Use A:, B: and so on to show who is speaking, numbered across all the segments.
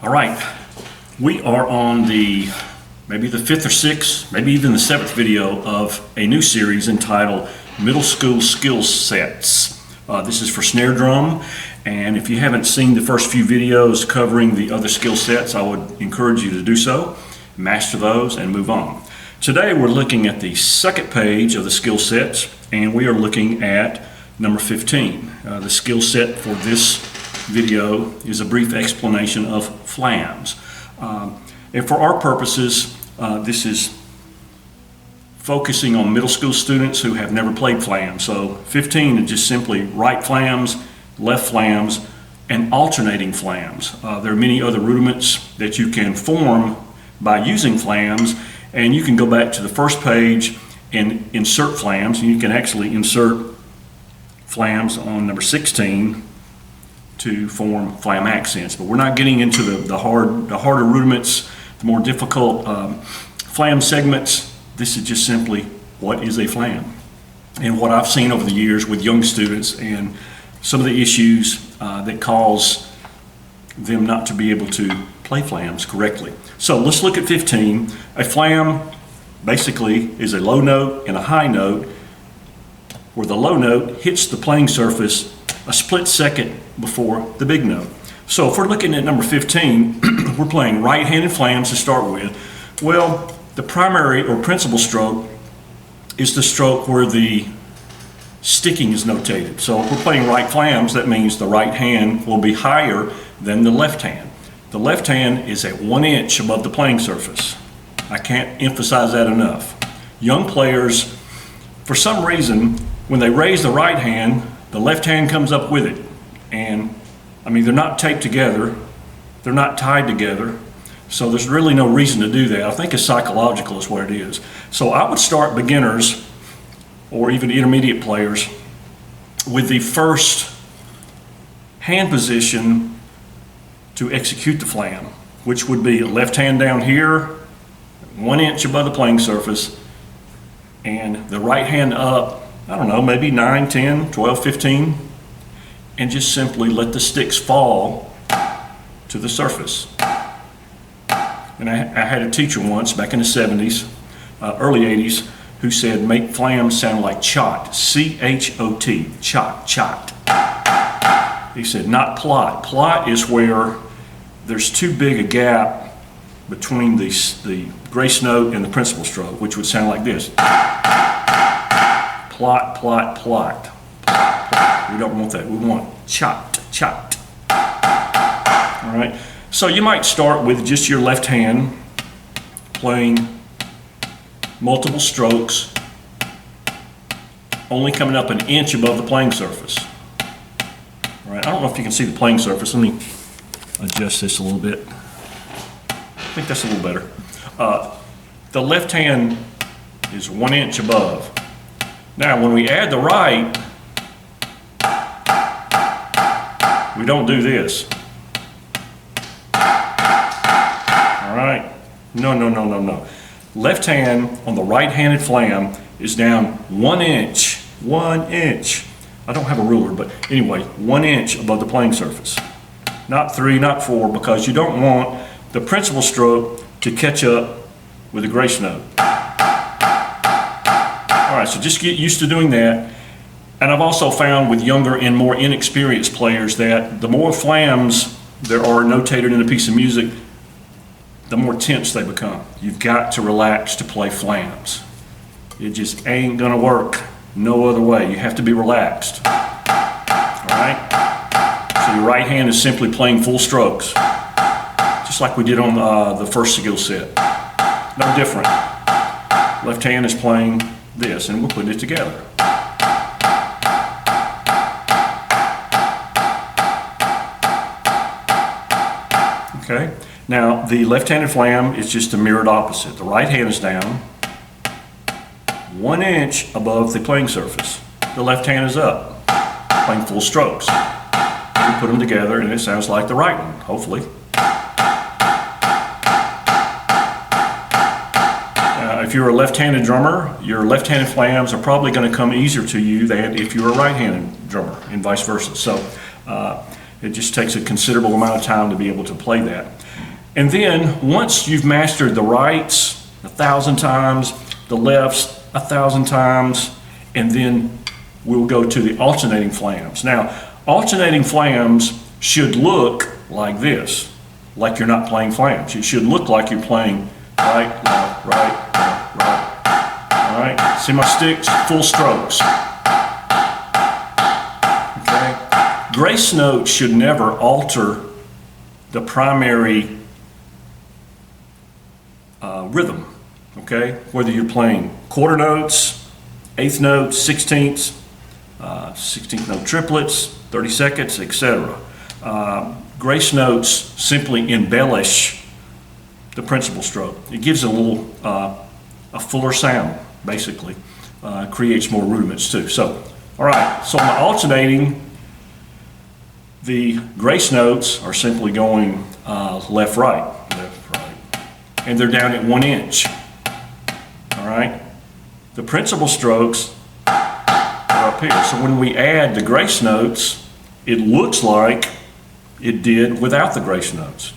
A: All right, we are on maybe the fifth or sixth, maybe even the seventh video of a new series entitled Middle School Skill Sets. This is for snare drum, and if you haven't seen the first few videos covering the other skill sets, I would encourage you to do so, master those, and move on. Today we're looking at the second page of the skill sets, and we are looking at number 15. The skill set for this video is a brief explanation of flams. And for our purposes, this is focusing on middle school students who have never played flams. So 15 is just simply right flams, left flams, and alternating flams. There are many other rudiments that you can form by using flams, and you can go back to the first page and insert flams, and you can actually insert flams on number 16 to form flam accents. But we're not getting into the harder rudiments, the more difficult flam segments. This is just simply what is a flam. And what I've seen over the years with young students and some of the issues that cause them not to be able to play flams correctly. So let's look at 15. A flam basically is a low note and a high note where the low note hits the playing surface a split second before the big note. So if we're looking at number 15, we're playing right-handed flams to start with. Well, the primary or principal stroke is the stroke where the sticking is notated. So if we're playing right flams, that means the right hand will be higher than the left hand. The left hand is at 1 inch above the playing surface. I can't emphasize that enough. Young players, for some reason, when they raise the right hand, the left hand comes up with it. And I mean, they're not taped together, they're not tied together, so there's really no reason to do that. I think it's psychological is what it is. So I would start beginners or even intermediate players with the first hand position to execute the flam, which would be left hand down here, 1 inch above the playing surface, and the right hand up, I don't know, maybe 9, 10, 12, 15, and just simply let the sticks fall to the surface. And I had a teacher once back in the 70s, early 80s, who said make flams sound like chot, C-H-O-T, chot, chot. He said not plot. Plot is where there's too big a gap between the grace note and the principal stroke, which would sound like this. Plot, plot, plot. We don't want that. We want chot, chot. All right. So you might start with just your left hand playing multiple strokes, only coming up 1 inch above the playing surface. All right. I don't know if you can see the playing surface. Let me adjust this a little bit. I think that's a little better. The left hand is 1 inch above. Now, when we add the right, we don't do this. All right? No. Left hand on the right-handed flam is down 1 inch. 1 inch. I don't have a ruler, but anyway, 1 inch above the playing surface. Not 3, not 4, because you don't want the principal stroke to catch up with the grace note. All right, so just get used to doing that. And I've also found with younger and more inexperienced players that the more flams there are notated in a piece of music, the more tense they become. You've got to relax to play flams. It just ain't gonna work no other way. You have to be relaxed. All right? So your right hand is simply playing full strokes, just like we did on the first skill set. No different. Left hand is playing this, and we'll put it together. Okay. Now, the left-handed flam is just a mirrored opposite. The right hand is down 1 inch above the playing surface. The left hand is up, playing full strokes. We put them together, and it sounds like the right one, hopefully. If you're a left-handed drummer, your left-handed flams are probably going to come easier to you than if you're a right-handed drummer, and vice versa. So it just takes a considerable amount of time to be able to play that. And then once you've mastered the rights 1,000 times, the lefts 1,000 times, and then we'll go to the alternating flams. Now, alternating flams should look like this, like you're not playing flams. It should look like you're playing right, left, right, left, right. All right, see my sticks? Full strokes. Okay. Grace notes should never alter the primary rhythm. Okay, whether you're playing quarter notes, eighth notes, 16ths, 16th note triplets, 32nds, etc. Grace notes simply embellish the principal stroke. It gives it a little, a fuller sound, basically. Creates more rudiments too. So, all right, so on the alternating, the grace notes are simply going left, right, left, right. And they're down at 1 inch. All right? The principal strokes are up here. So when we add the grace notes, it looks like it did without the grace notes.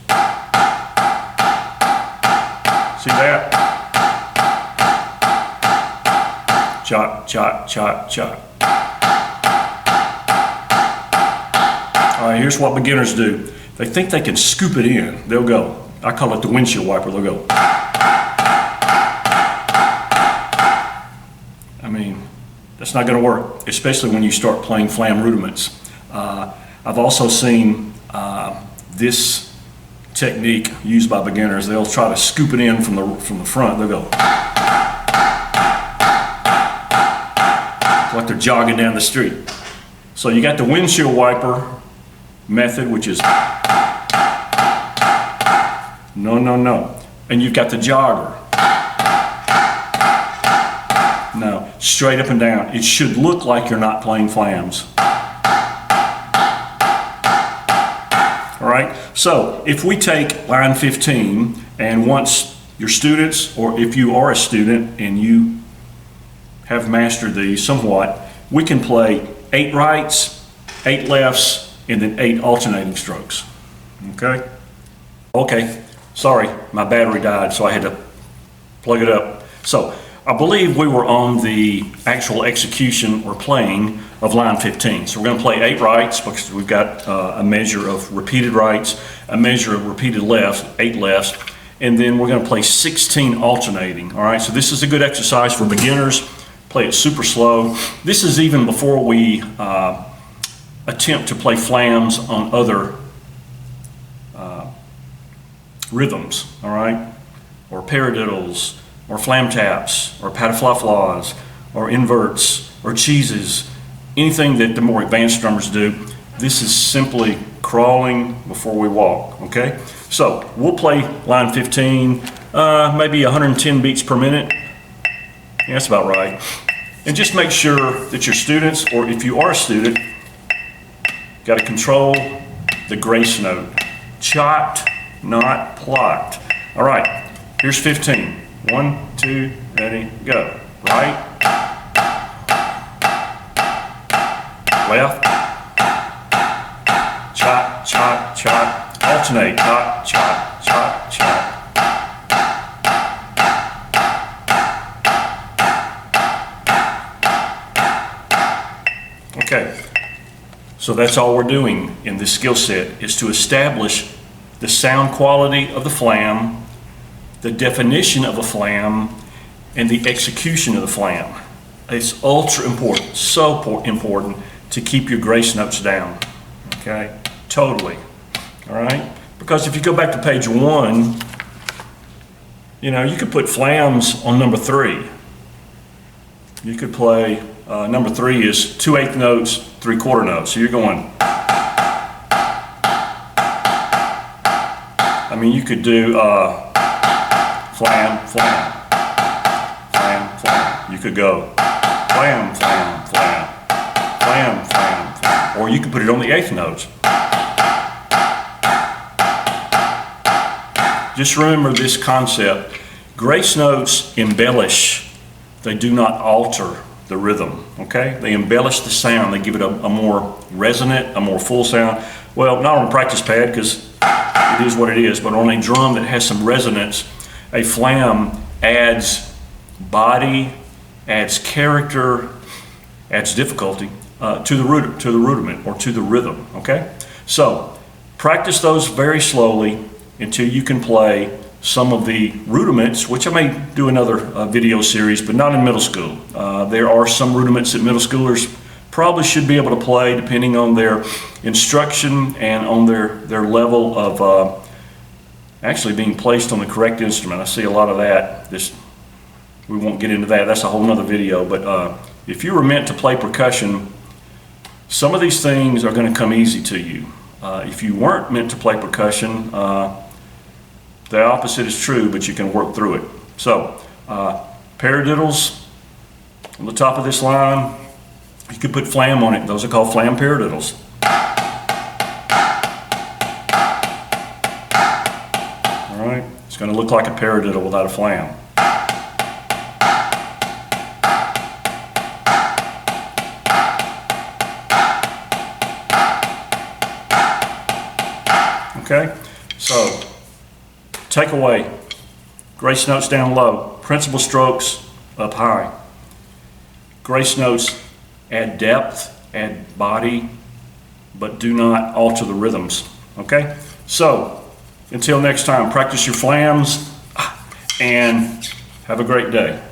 A: See that? Chop, chop, chop, chop. All right, here's what beginners do. They think they can scoop it in. They'll go. I call it the windshield wiper. They'll go. I mean, that's not going to work, especially when you start playing flam rudiments. I've also seen this technique used by beginners. They'll try to scoop it in from the front. They'll go. It's like they're jogging down the street. So you got the windshield wiper method, which is no, no, no. And you've got the jogger. No, straight up and down. It should look like you're not playing flams. All right, so if we take line 15, and once your students, or if you are a student and you have mastered these somewhat, we can play 8 rights, 8 lefts, and then 8 alternating strokes. Okay? Okay, sorry, my battery died, so I had to plug it up. So, I believe we were on the actual execution or playing of line 15. So we're going to play 8 rights because we've got a measure of repeated rights, a measure of repeated lefts, 8 lefts, and then we're going to play 16 alternating. All right, so this is a good exercise for beginners. Play it super slow. This is even before we attempt to play flams on other rhythms, all right, or paradiddles, or flam taps, or patafla-flas, or inverts, or cheeses, anything that the more advanced drummers do. This is simply crawling before we walk, okay? So we'll play line 15, maybe 110 beats per minute. Yeah, that's about right. And just make sure that your students, or if you are a student, got to control the grace note. Chopped, not plucked. All right, here's 15. 1, 2, ready, go. Right, left, chop, chop, chop, alternate, chop, chop, chop, chop. Okay, so that's all we're doing in this skill set, is to establish the sound quality of the flam, the definition of a flam, and the execution of the flam. It's ultra important, so important to keep your grace notes down, okay? Totally, all right? Because if you go back to page 1, you know, you could put flams on number 3. You could play, number 3 is 2 8th notes, 3 quarter notes. So you're going, I mean, you could do flam, flam, flam, flam. You could go flam, flam, flam, flam, flam, flam. Or you could put it on the 8th notes. Just remember this concept. Grace notes embellish. They do not alter the rhythm, okay? They embellish the sound. They give it a more resonant, a more full sound. Well, not on a practice pad, because it is what it is. But on a drum that has some resonance, a flam adds body, adds character, adds difficulty to the rudiment or to the rhythm. Okay, so practice those very slowly until you can play some of the rudiments, which I may do another video series, but not in middle school. There are some rudiments that middle schoolers probably should be able to play depending on their instruction and on their level of actually being placed on the correct instrument. I see a lot of that. We won't get into that. That's a whole nother video. But if you were meant to play percussion, some of these things are going to come easy to you. If you weren't meant to play percussion, the opposite is true, but you can work through it. So, paradiddles on the top of this line, you could put flam on it. Those are called flam paradiddles. All right, it's going to look like a paradiddle without a flam. Okay, so takeaway: grace notes down low, principal strokes up high. Grace notes add depth, add body, but do not alter the rhythms. Okay, so until next time, practice your flams and have a great day.